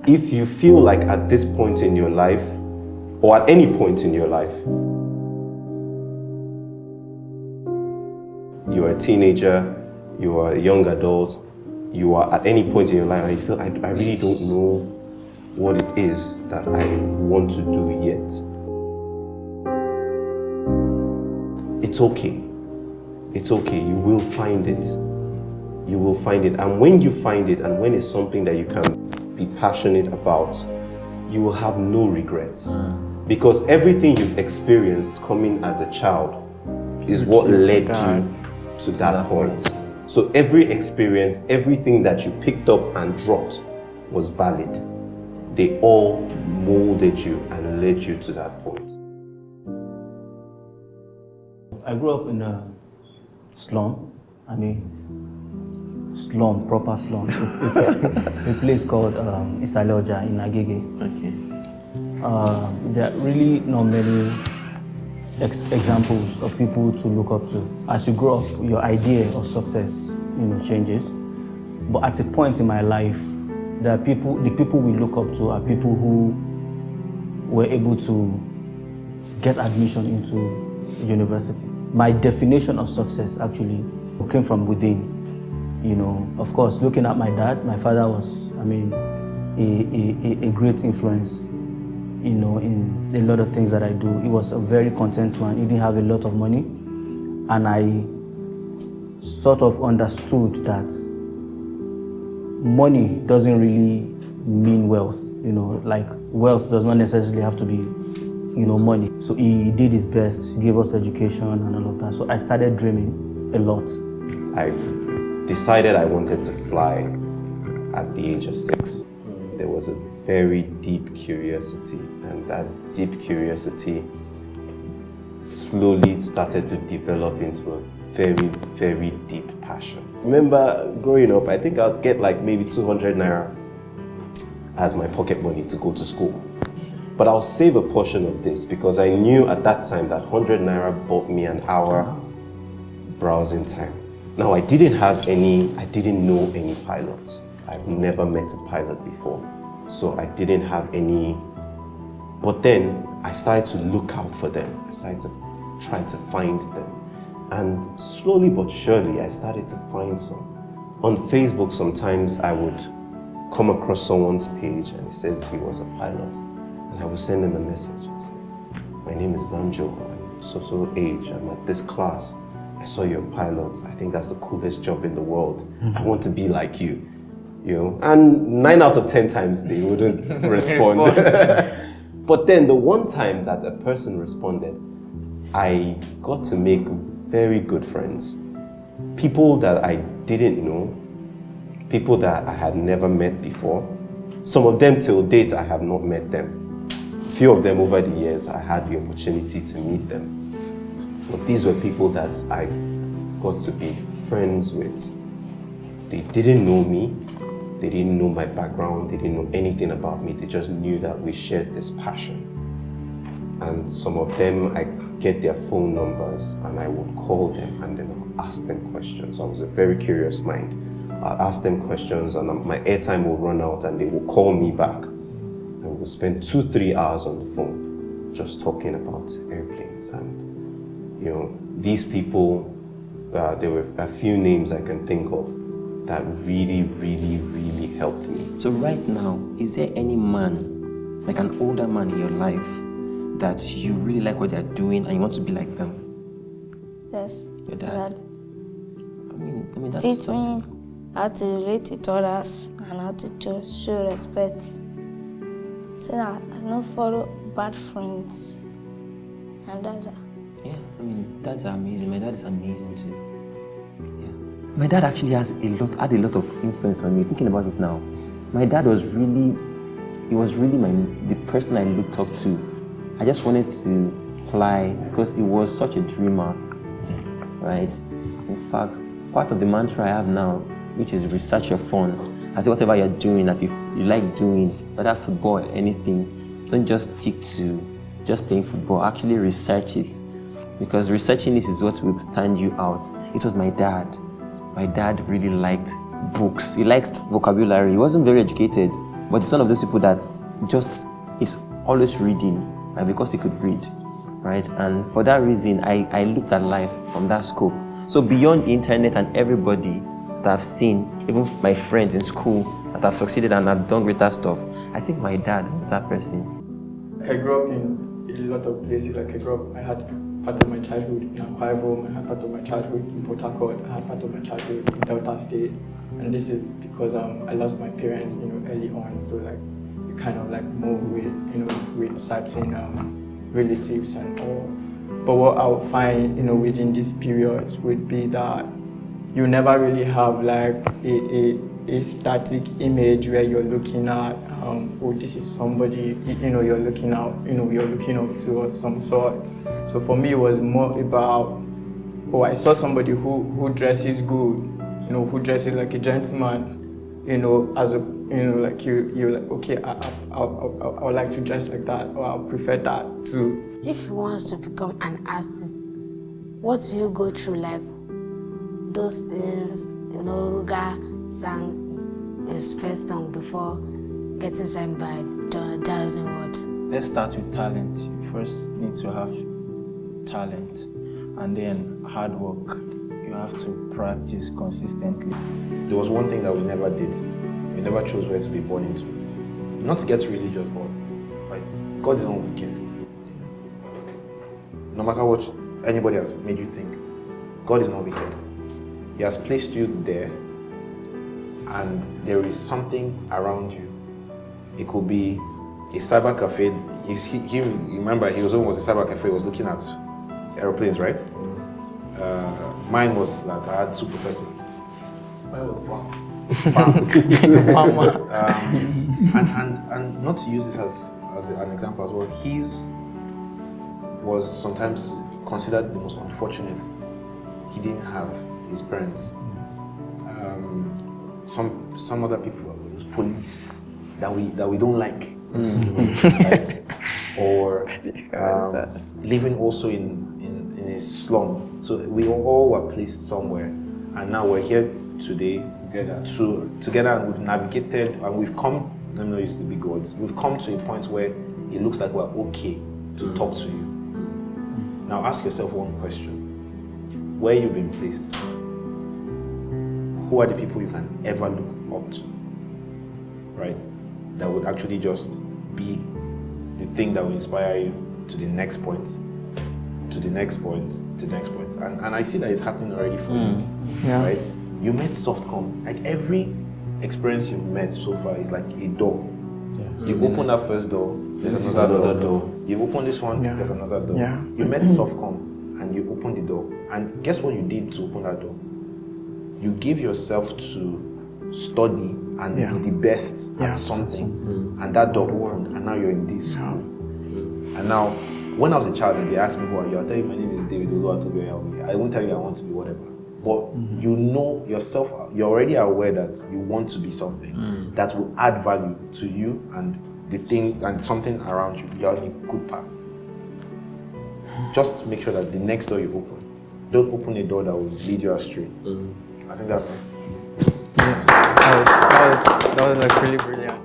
If you feel like at this point in your life, or at any point in your life, you are a teenager, you are a young adult, you are at any point in your life and you feel, I really don't know what it is that I want to do yet. It's okay. It's okay. You will find it. You will find it. And when you find it, and when it's something that you can be passionate about, you will have no regrets. Because everything you've experienced coming as a child is what led you to that point. So every experience, everything that you picked up and dropped was valid. They all molded you and led you to that point. I grew up in a slum. Slum, proper slum. A place called Isaleoja in Agege. Okay. There are really not many examples of people to look up to. As you grow up, your idea of success, changes. But at a point in my life, the people we look up to are people who were able to get admission into university. My definition of success actually came from within. Of course, looking at my dad, my father was, a great influence, in a lot of things that I do. He was a very content man. He didn't have a lot of money. And I sort of understood that money doesn't really mean wealth. Like wealth does not necessarily have to be, money. So he did his best, gave us education and all of that. So I started dreaming a lot. I decided I wanted to fly at the age of 6. There was a very deep curiosity, and that deep curiosity slowly started to develop into a very, very deep passion. Remember growing up, I think I'd get like maybe 200 naira as my pocket money to go to school. But I'll save a portion of this because I knew at that time that 100 naira bought me an hour browsing time. Now, I didn't know any pilots. I've never met a pilot before, so I didn't have any. But then I started to look out for them. I started to try to find them. And slowly but surely, I started to find some. On Facebook, sometimes I would come across someone's page and it says he was a pilot. And I would send them a message. I said, my name is Nanjul, I'm so age, I'm at this class. I saw you're a pilot. I think that's the coolest job in the world. I want to be like you. And 9 out of 10 times they wouldn't respond. But then the one time that a person responded, I got to make very good friends. People that I didn't know, people that I had never met before. Some of them till date I have not met them. A few of them over the years I had the opportunity to meet them. But these were people that I got to be friends with. They didn't know me. They didn't know my background. They didn't know anything about me. They just knew that we shared this passion. And some of them, I get their phone numbers and I would call them and then I'll ask them questions. I was a very curious mind. I'll ask them questions and my airtime will run out and they will call me back. And we'll spend 2-3 hours on the phone just talking about airplanes. And these people, there were a few names I can think of that really, really, really helped me. So right now, is there any man, like an older man in your life, that you really like what they're doing and you want to be like them? Yes. Your dad? I mean that's teach something. me how to relate with others and how to show respect. So that I don't follow bad friends. And that's Yeah, dads are amazing. My dad is amazing too. Yeah. My dad actually had a lot of influence on me. Thinking about it now, my dad was really, the person I looked up to. I just wanted to fly because he was such a dreamer, right? In fact, part of the mantra I have now, which is research your fun. I think whatever you're doing that you like doing, whether football or anything, don't just stick to just playing football. Actually research it. Because researching this is what will stand you out. It was my dad. My dad really liked books. He liked vocabulary. He wasn't very educated, but it's one of those people that just is always reading, and because he could read, right? And for that reason, I looked at life from that scope. So beyond the internet and everybody that I've seen, even my friends in school that have succeeded and have done greater stuff, I think my dad was that person. I grew up in a lot of places. I had part of my childhood in Akwa Ibom, I had part of my childhood in Port Harcourt, I had part of my childhood in Delta State, and this is because I lost my parents, early on. So you kind of move with certain relatives and all. But what I'll find, within these periods would be that you never really have a static image where you're looking at, this is somebody, you're looking out, you're looking up to of some sort. So for me, it was more about, I saw somebody who dresses good, who dresses like a gentleman, as a, you're like, okay, I would like to dress like that, or I prefer that too. If you want to become an artist, what do you go through? Those things, Ruga sang his first song before getting signed by Jazz Award. Let's start with talent. You first need to have talent, and then hard work. You have to practice consistently. There was one thing that we never did. We never chose where to be born into. Not to get religious, but God is not wicked. No matter what anybody has made you think, God is not wicked. He has placed you there, and there is something around you. It could be a cyber cafe. Remember, he was a cyber cafe. He was looking at airplanes, right? Mine was that I had two professors. Mine was farm. And not to use this as an example as well. His was sometimes considered the most unfortunate. He didn't have his parents. Some other people, police that we don't like, right? Or living also in a slum. So we all were placed somewhere, and now we're here today together, and we've navigated, and we've come. Let me not use the big words. We've come to a point where it looks like we're okay to talk to you. Now ask yourself one question: where you've been placed? Who are the people you can ever look up to, right? That would actually just be the thing that will inspire you to the next point, to the next point, to the next point. And I see that it's happening already for you, right? You met Softcom. Every experience you've met so far is like a door. Yeah. You open that first door, there's another door. You open this one, there's another door. Yeah. You met Softcom and you opened the door. And guess what you did to open that door? You gave yourself to study and be the best at something. And that door opened, and now you're in this school. And now, when I was a child and they asked me who are you, I'll tell you my name is David Oyawoye. I won't tell you I want to be whatever. But you know yourself, you're already aware that you want to be something that will add value to you and the thing and something around you. You're on a good path. Just make sure that the next door you open, don't open a door that will lead you astray. I think that's it. That was really brilliant.